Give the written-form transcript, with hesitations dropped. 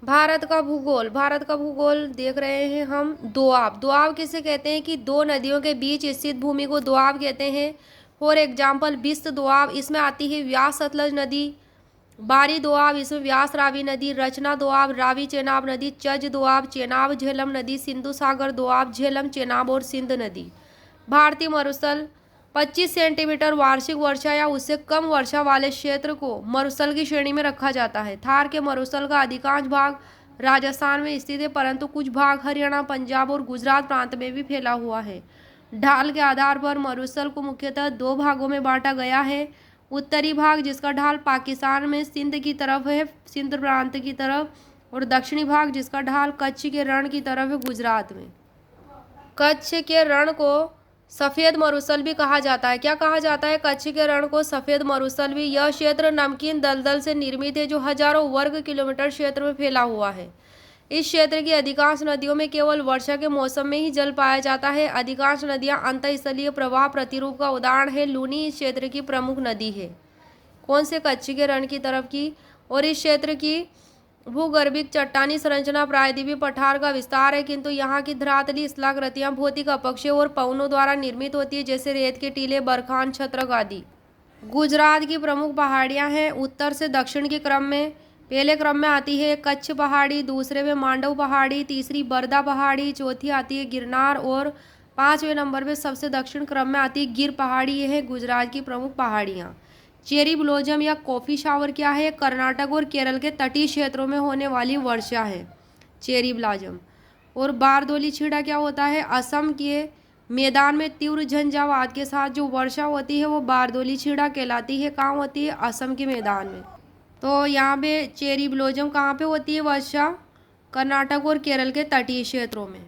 भारत का भूगोल देख रहे हैं हम। दोआब, दोआब किसे कहते हैं कि दो नदियों के बीच स्थित भूमि को दोआब कहते हैं। फॉर एग्जाम्पल बिस्त दोआब, इसमें आती है व्यास सतलज नदी। बारी दोआब, इसमें व्यास रावी नदी। रचना दोआब, रावी चेनाब नदी। चज दोआब, चेनाब झेलम नदी। सिंधु सागर दोआब, झेलम चेनाब और सिंध नदी। भारतीय मरुस्थल 25 सेंटीमीटर वार्षिक वर्षा या उससे कम वर्षा वाले क्षेत्र को मरुस्थल की श्रेणी में रखा जाता है। थार के मरुस्थल का अधिकांश भाग राजस्थान में स्थित है, परंतु कुछ भाग हरियाणा, पंजाब और गुजरात प्रांत में भी फैला हुआ है। ढाल के आधार पर मरुस्थल को मुख्यतः दो भागों में बांटा गया है। उत्तरी भाग जिसका ढाल पाकिस्तान में सिंध की तरफ है, सिंध प्रांत की तरफ, और दक्षिणी भाग जिसका ढाल कच्छ के रण की तरफ है, गुजरात में। कच्छ के रण को सफ़ेद मरुस्थल भी कहा जाता है। क्या कहा जाता है? कच्छ के रण को सफ़ेद मरुस्थल भी। यह क्षेत्र नमकीन दलदल से निर्मित है जो हजारों वर्ग किलोमीटर क्षेत्र में फैला हुआ है। इस क्षेत्र की अधिकांश नदियों में केवल वर्षा के मौसम में ही जल पाया जाता है। अधिकांश नदियां अंतःस्थलीय प्रवाह प्रतिरूप का उदाहरण है। लूनी इस क्षेत्र की प्रमुख नदी है। कौन से? कच्छ के रण की तरफ की। और इस क्षेत्र की भूगर्भिक चट्टानी संरचना प्रायद्वीपीय पठार का विस्तार है, किंतु यहाँ की धरातली स्थलाकृतियाँ भौतिक अपक्षय और पवनों द्वारा निर्मित होती है, जैसे रेत के टीले, बरखान, छत्रक आदि। गुजरात की प्रमुख पहाड़ियाँ हैं उत्तर से दक्षिण के क्रम में। पहले क्रम में आती है कच्छ पहाड़ी, दूसरे में मांडव पहाड़ी, तीसरी बरदा पहाड़ी, चौथी आती है गिरनार और पाँचवें नंबर पर सबसे दक्षिण क्रम में आती है गिर पहाड़ी। ये है गुजरात की प्रमुख पहाड़ियाँ। चेरी ब्लॉसम या कॉफ़ी शावर क्या है? कर्नाटक और केरल के तटीय क्षेत्रों में होने वाली वर्षा है, चेरी ब्लॉसम। और बारदोली छीड़ा क्या होता है? असम के मैदान में तीव्र झंझावात के साथ जो वर्षा होती है वो बारदोली छीड़ा कहलाती है। कहाँ होती है? असम के मैदान में। तो यहाँ पे चेरी ब्लॉसम कहाँ पे होती है वर्षा? कर्नाटक और केरल के तटीय क्षेत्रों में।